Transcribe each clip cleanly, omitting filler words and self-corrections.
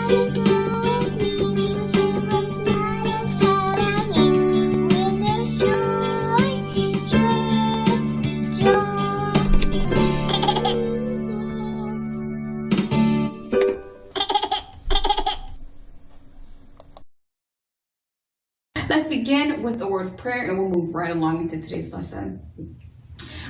Let's begin with a word of prayer and we'll move right along into today's lesson.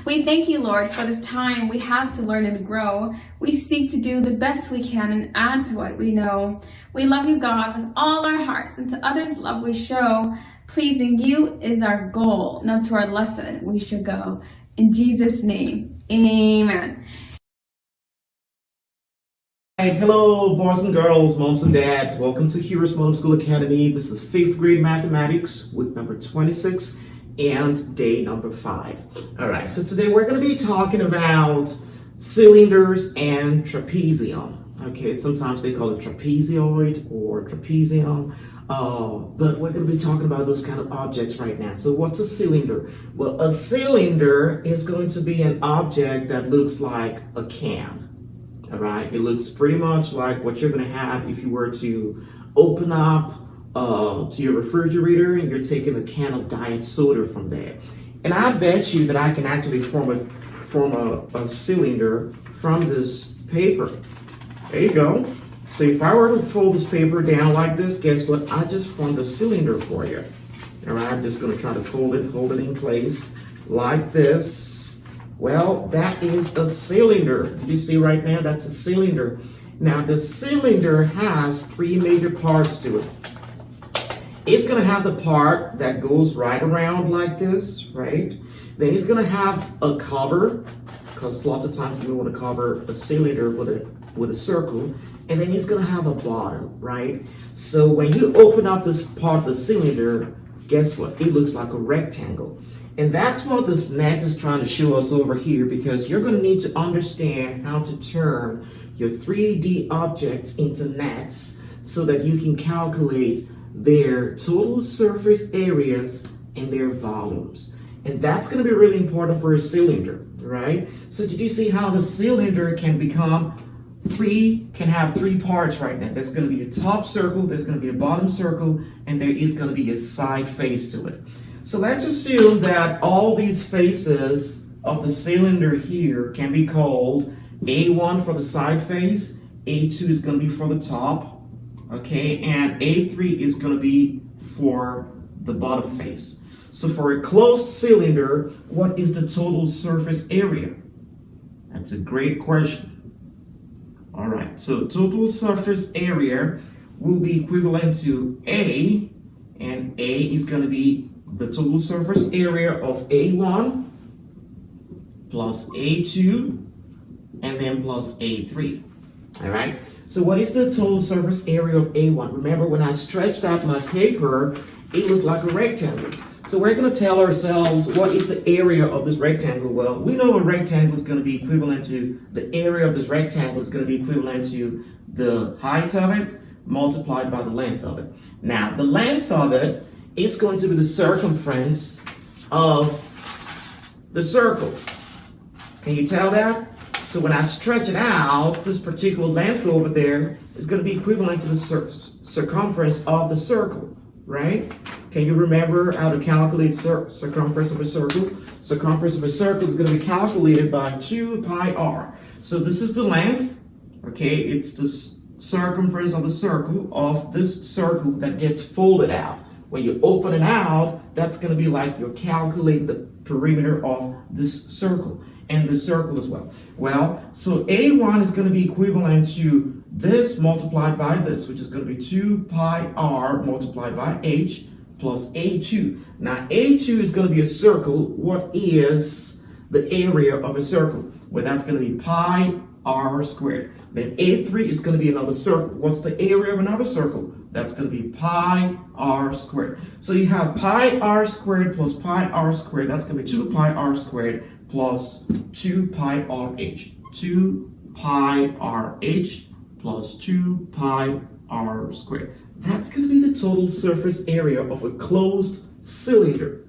We thank you, Lord, for this time we have to learn and grow. We seek to do the best we can and add to what we know. We love you, God, with all our hearts, and to others love we show. Pleasing you is our goal, not to our lesson we should go. In Jesus' name, amen. Hi, hello boys and girls, moms and dads. Welcome to Homeschool Academy. This is 5th grade mathematics, week number 26 and day number 5. All right, so today we're going to be talking about cylinders and trapezium. Okay, sometimes they call it trapezoid or trapezium, but we're going to be talking about those kind of objects right now. So what's a cylinder? Well, a cylinder is going to be an object that looks like a can. All right, it looks pretty much like what you're going to have if you were to open up to your refrigerator and you're taking a can of diet soda from there. And I bet you that I can actually form a cylinder from this paper. There you go. So if I were to fold this paper down like this, guess what? I just formed a cylinder for you. All right, I'm just going to try to hold it in place like this. Well, that is a cylinder. Did you see right now? That's a cylinder. Now, the cylinder has 3 major parts to it. It's going to have the part that goes right around like this, right? Then it's going to have a cover, because lots of times you want to cover a cylinder with a circle. And then it's going to have a bottom, right? So when you open up this part of the cylinder, guess what? It looks like a rectangle. And that's what this net is trying to show us over here, because you're going to need to understand how to turn your 3D objects into nets so that you can calculate their total surface areas and their volumes. And that's going to be really important for a cylinder, right? So did you see how the cylinder can have 3 parts right now? There's going to be a top circle, there's going to be a bottom circle, and there is going to be a side face to it. So let's assume that all these faces of the cylinder here can be called A1 for the side face, A2 is going to be for the top, okay, and A3 is going to be for the bottom face. So for a closed cylinder, what is the total surface area? That's a great question. All right, so total surface area will be equivalent to A, and A is going to be the total surface area of A1 plus A2 and then plus A3. All right, so what is the total surface area of A1? Remember, when I stretched out my paper, it looked like a rectangle. So we're going to tell ourselves, what is the area of this rectangle? Well, we know a rectangle is going to be equivalent to, the area of this rectangle is going to be equivalent to the height of it multiplied by the length of it. Now, the length of it is going to be the circumference of the circle. Can you tell that? So when I stretch it out, this particular length over there is going to be equivalent to the circumference of the circle, right? Can you remember how to calculate circumference of a circle? Circumference of a circle is going to be calculated by 2 pi r. So this is the length, okay? It's the circumference of the circle of this circle that gets folded out. When you open it out, that's going to be like you're calculating the perimeter of this circle and the circle as well. Well, so A1 is going to be equivalent to this multiplied by this, which is going to be 2 pi r multiplied by h plus A2. Now, A2 is going to be a circle. What is the area of a circle? Well, that's going to be pi r squared. Then A3 is going to be another circle. What's the area of another circle? That's going to be pi r squared. So you have pi r squared plus pi r squared. That's going to be 2 pi r squared plus 2 pi r h. 2 pi r h plus 2 pi r squared. That's going to be the total surface area of a closed cylinder.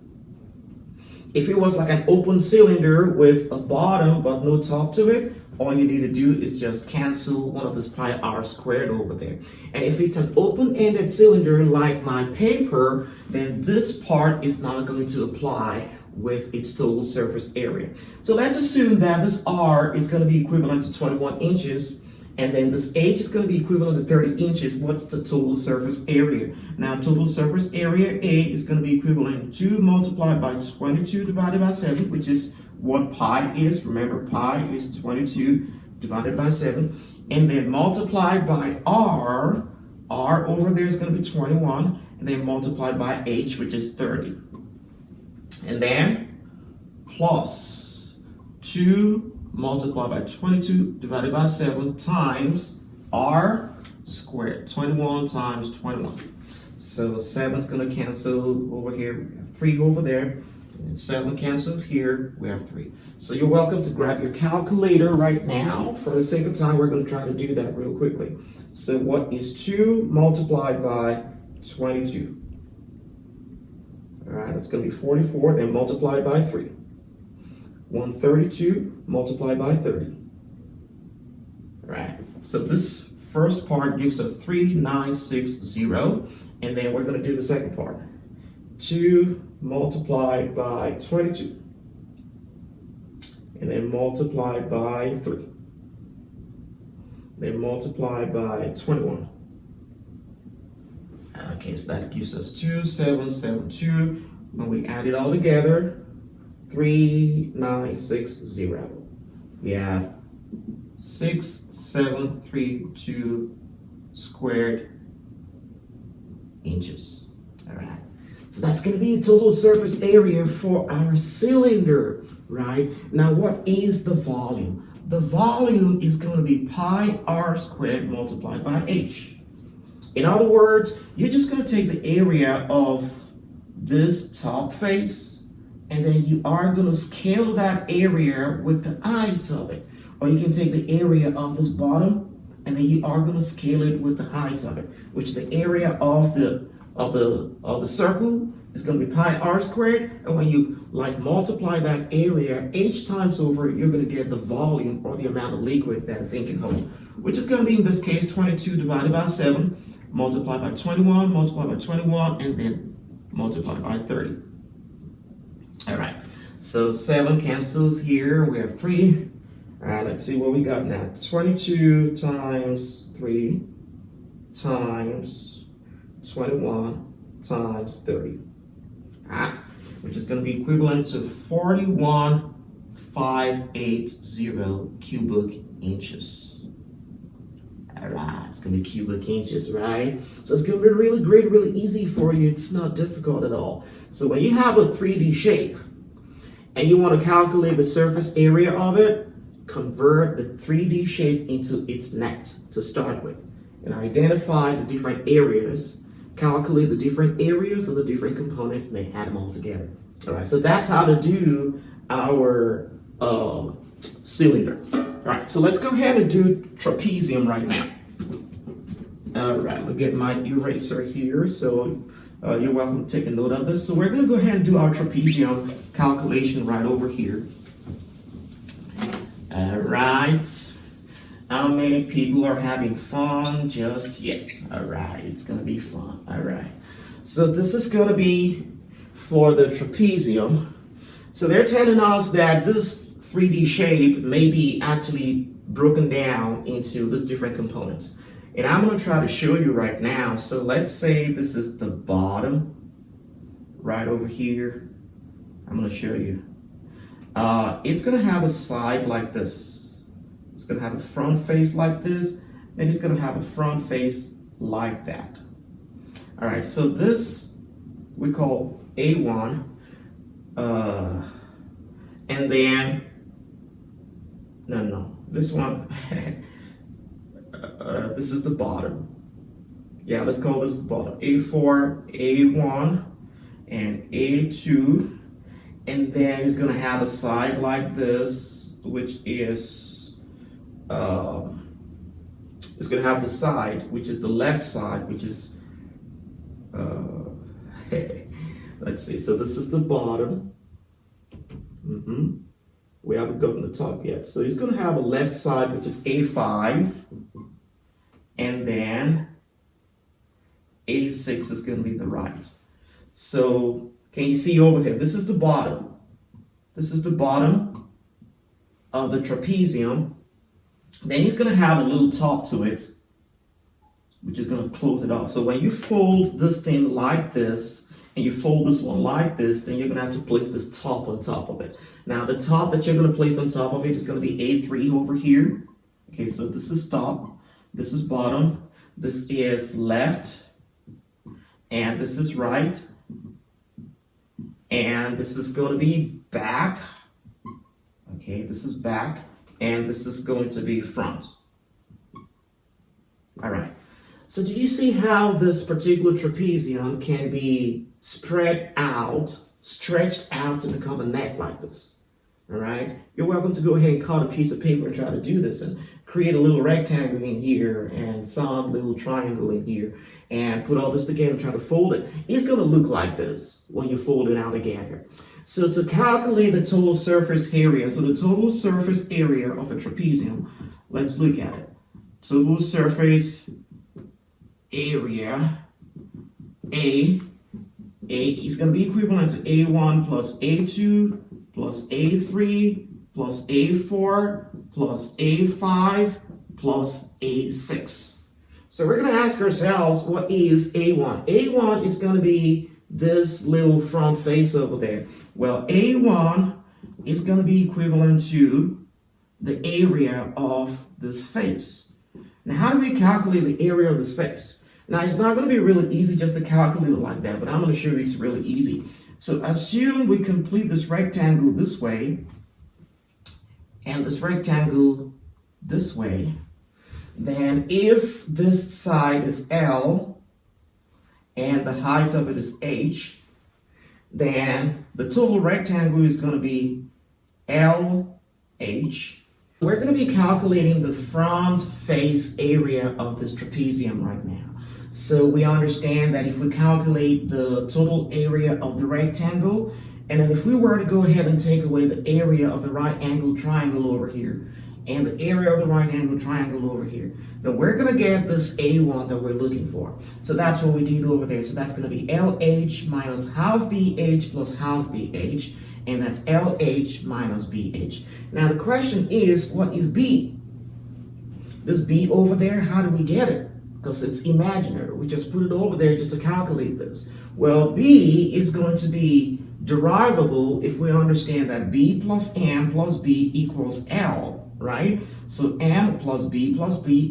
If it was like an open cylinder with a bottom but no top to it, all you need to do is just cancel one of this pi r squared over there. And if it's an open-ended cylinder like my paper, then this part is not going to apply with its total surface area. So let's assume that this r is going to be equivalent to 21 inches, and then this h is going to be equivalent to 30 inches. What's the total surface area? Now, total surface area A is going to be equivalent to 2 multiplied by 22 divided by 7, which is what pi is. Remember, pi is 22 divided by 7. And then multiplied by r. R over there is going to be 21. And then multiplied by h, which is 30. And then plus 2 multiplied by 22 divided by 7 times r squared. 21 times 21. So 7 is going to cancel over here. We have 3 over there. And 7 cancels here. We have 3. So you're welcome to grab your calculator right now. For the sake of time, we're going to try to do that real quickly. So what is 2 multiplied by 22? All right, that's going to be 44. Then multiplied by 3. 132 multiplied by 30. All right, so this first part gives us 3960, and then we're going to do the second part. 2 multiplied by 22, and then multiplied by 3, then multiplied by 21. Okay, so that gives us 2772. When we add it all together, 3960. We have 6732 squared inches. All right. So that's going to be the total surface area for our cylinder, right? Now, what is the volume? The volume is going to be pi r squared multiplied by h. In other words, you're just going to take the area of this top face, and then you are going to scale that area with the height of it. Or you can take the area of this bottom, and then you are going to scale it with the height of it, which the area of the circle is going to be pi r squared. And when you multiply that area h times over, you're going to get the volume or the amount of liquid that thing can hold, which is going to be in this case 22 divided by 7 multiplied by 21 multiplied by 21, and then multiplied by 30. All right, so 7 cancels here. We have 3. All right, let's see what we got now. 22 times 3 times 21 times 30, which is going to be equivalent to 41,580 cubic inches. All right, it's going to be cubic inches, right? So it's going to be really great, really easy for you. It's not difficult at all. So when you have a 3D shape and you want to calculate the surface area of it, convert the 3D shape into its net to start with, and identify the different areas, calculate the different areas of the different components, and then add them all together. All right, so that's how to do our cylinder. All right, so let's go ahead and do trapezium right now. All right, we'll get my eraser here. So you're welcome to take a note of this. So we're going to go ahead and do our trapezium calculation right over here. All right. How many people are having fun just yet? All right, it's going to be fun. All right. So this is going to be for the trapezium. So they're telling us that this 3D shape may be actually broken down into these different components. And I'm going to try to show you right now. So let's say this is the bottom right over here. I'm going to show you. It's going to have a side like this. It's going to have a front face like this. And it's going to have a front face like that. All right, so this we call A1. And then, no, this one, this is the bottom. Yeah, let's call this the bottom. A4, A1, and A2. And then it's going to have a side like this, which is, it's going to have the side, which is the left side, which is, let's see. So this is the bottom. We haven't gotten the top yet. So he's going to have a left side, which is A5. And then A6 is going to be the right. So can you see over here? This is the bottom. This is the bottom of the trapezium. Then he's going to have a little top to it, which is going to close it off. So when you fold this thing like this, and you fold this one like this, then you're going to have to place this top on top of it. Now, the top that you're going to place on top of it is going to be A3 over here. Okay, so this is top, this is bottom, this is left, and this is right, and this is going to be back. Okay, this is back, and this is going to be front. All right. So do you see how this particular trapezium can be spread out, stretched out to become a neck like this? All right. You're welcome to go ahead and cut a piece of paper and try to do this and create a little rectangle in here and some little triangle in here and put all this together and try to fold it. It's going to look like this when you fold it out together. So to calculate the total surface area, so the total surface area of a trapezium, let's look at it. Total surface area, A is going to be equivalent to A1 plus A2 plus A3 plus A4 plus A5 plus A6. So we're going to ask ourselves, what is A1? A1 is going to be this little front face over there. Well, A1 is going to be equivalent to the area of this face. Now, how do we calculate the area of this face? Now, it's not going to be really easy just to calculate it like that, but I'm going to show you it's really easy. So assume we complete this rectangle this way and this rectangle this way. Then if this side is L and the height of it is H, then the total rectangle is going to be LH. We're going to be calculating the front face area of this trapezium right now. So we understand that if we calculate the total area of the rectangle, and then if we were to go ahead and take away the area of the right angle triangle over here, and the area of the right angle triangle over here, then we're going to get this A1 that we're looking for. So that's what we did over there. So that's going to be LH minus half BH plus half BH, and that's LH minus BH. Now the question is, what is B? This B over there, how do we get it? Because it's imaginary. We just put it over there just to calculate this. Well, B is going to be derivable if we understand that B plus M plus B equals L, right? So M plus B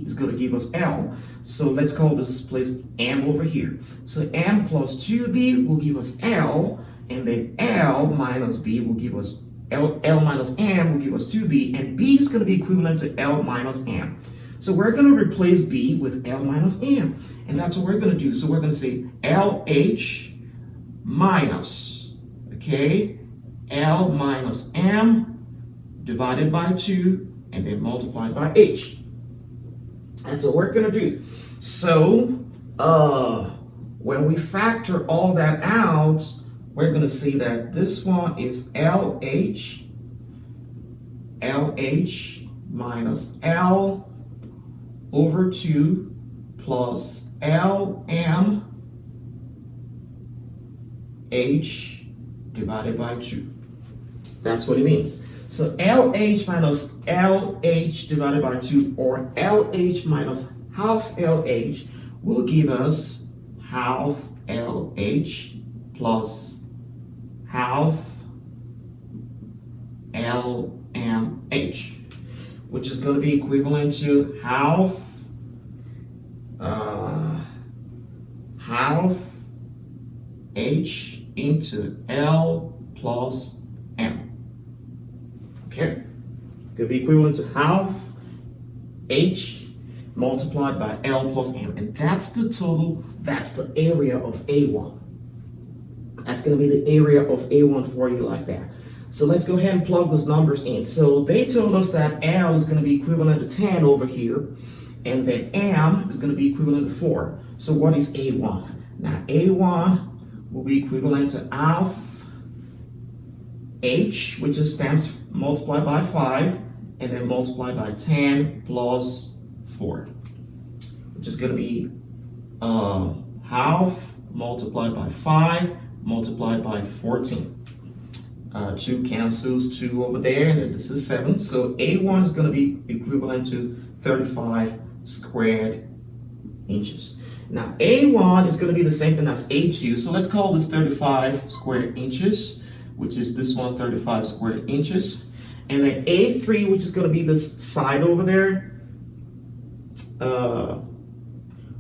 is going to give us L. So let's call this place M over here. So M plus 2B will give us L, and then L minus B will give us L minus M will give us 2B, and B is going to be equivalent to L minus M. So we're going to replace B with L minus M, and that's what we're going to do. So we're going to say LH minus, okay, L minus M divided by 2, and then multiplied by H. That's what we're going to do. So when we factor all that out, we're going to see that this one is LH minus L over 2 plus LMH divided by 2. That's what it means. So LH minus LH divided by 2, or LH minus half LH, will give us half LH plus half LMH, which is going to be equivalent to half H into L plus M. Okay, could be equivalent to half H multiplied by L plus M, and that's the total. That's the area of A1. That's going to be the area of A1 for you like that. So let's go ahead and plug those numbers in. So they told us that L is going to be equivalent to 10 over here, and then M is going to be equivalent to 4. So what is A1? Now A1 will be equivalent to half h, which is times multiplied by 5, and then multiplied by 10 plus 4, which is going to be half multiplied by 5 multiplied by 14. 2 cancels 2 over there, and then this is 7. So A1 is going to be equivalent to 35 squared inches. Now A1 is going to be the same thing as A2, so let's call this 35 square inches, which is this one, 35 square inches. And then A3, which is going to be this side over there,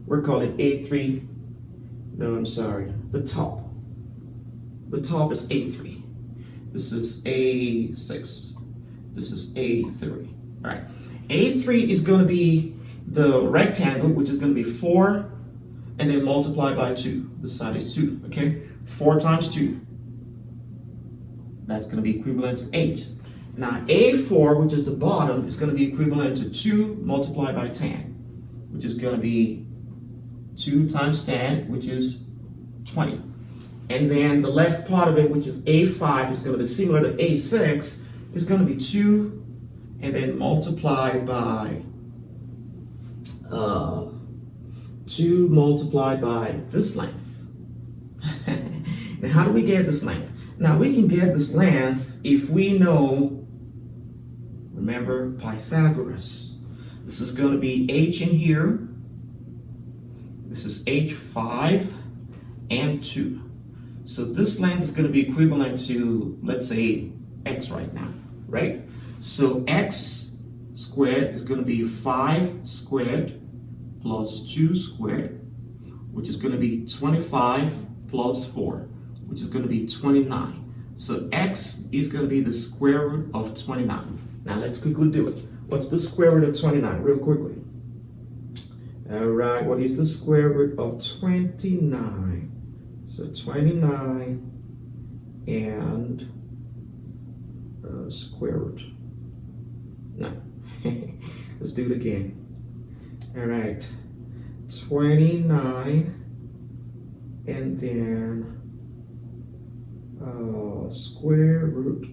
we're calling A3, no, I'm sorry, the top. The top is A3. This is A6. This is A3. All right. A3 is going to be the rectangle, which is going to be 4, and then multiply by 2. This side is 2, okay? 4 times 2. That's going to be equivalent to 8. Now, A4, which is the bottom, is going to be equivalent to 2 multiplied by 10, which is going to be 2 times 10, which is 20. And then the left part of it, which is A5, is going to be similar to A6, is going to be 2, and then multiplied by 2 multiplied by this length. Now, how do we get this length? Now, we can get this length if we know, remember, Pythagoras. This is going to be H in here. This is H5 and 2. So this length is going to be equivalent to, let's say, x right now, right? So x squared is going to be 5 squared plus 2 squared, which is going to be 25 plus 4, which is going to be 29. So x is going to be the square root of 29. Now let's quickly do it. What's the square root of 29? Real quickly. All right, what is the square root of 29? So 29 and square root. No. Let's do it again. All right. 29 and then square root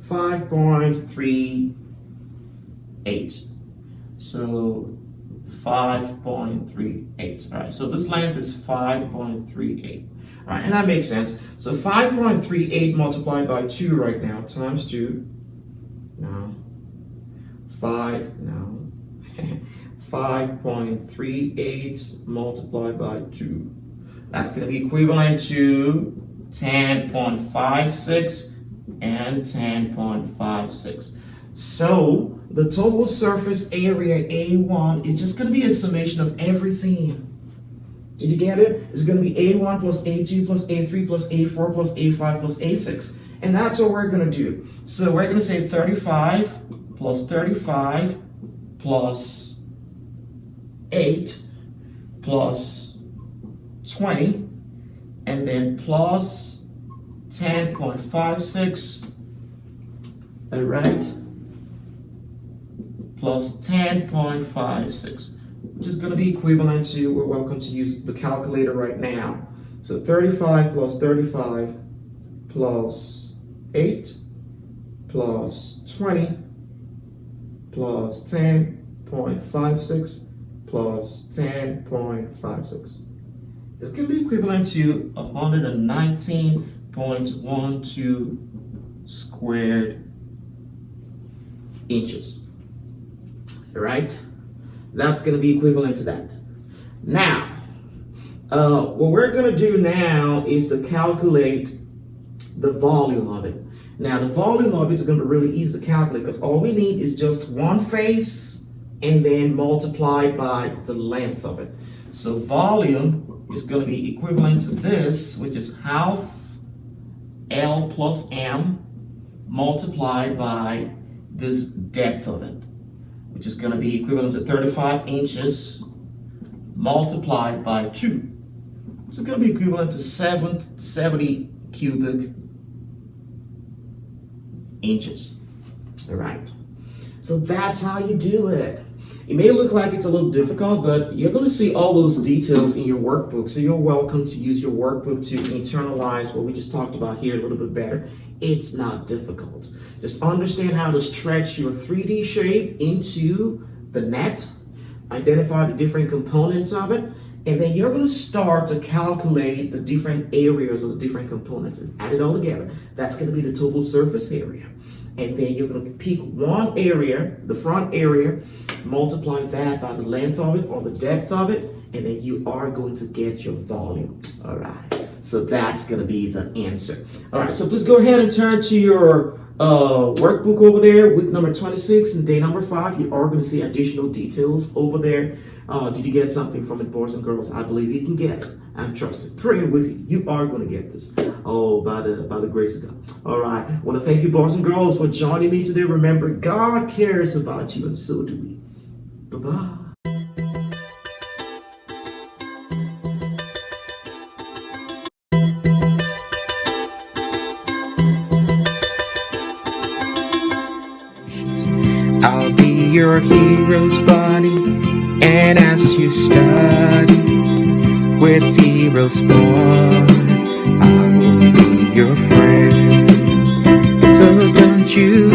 5.38. So 5.38. All right, so this length is 5.38. All right, and that makes sense. So 5.38 multiplied by 2 right now times 2. Now, 5.38 multiplied by 2. That's going to be equivalent to 10.56 and 10.56. So the total surface area A1 is just going to be a summation of everything. Did you get it? It's going to be A1 plus A2 plus A3 plus A4 plus A5 plus A6. And that's what we're going to do. So we're going to say 35 plus 35 plus 8 plus 20, and then plus 10.56, all right, plus 10.56, which is going to be equivalent to, we're welcome to use the calculator right now. So 35 plus 35 plus 8 plus 20 plus 10.56 plus 10.56. It's going to be equivalent to 119.12 squared inches. All right? That's going to be equivalent to that. Now, what we're going to do now is to calculate the volume of it. Now, the volume of it is going to be really easy to calculate because all we need is just one face and then multiply by the length of it. So volume is going to be equivalent to this, which is half L plus M multiplied by this depth of it, which is going to be equivalent to 35 inches multiplied by 2, which is going to be equivalent to 70 cubic inches. All right. So that's how you do it. It may look like it's a little difficult, but you're going to see all those details in your workbook. So you're welcome to use your workbook to internalize what we just talked about here a little bit better. It's not difficult. Just understand how to stretch your 3D shape into the net, identify the different components of it, and then you're going to start to calculate the different areas of the different components and add it all together. That's going to be the total surface area. And then you're going to pick one area, the front area, multiply that by the length of it or the depth of it, and then you are going to get your volume. All right. So that's going to be the answer. All right. So please go ahead and turn to your workbook over there, week number 26 and day number 5. You are going to see additional details over there. Did you get something from it, boys and girls? I believe you can get it. I'm trusted. Praying with you. You are going to get this. Oh, by the grace of God. All right. I want to thank you, boys and girls, for joining me today. Remember, God cares about you, and so do we. Bye-bye. I'll be your hero's buddy, and as you study with heroes born, I will be your friend. So don't you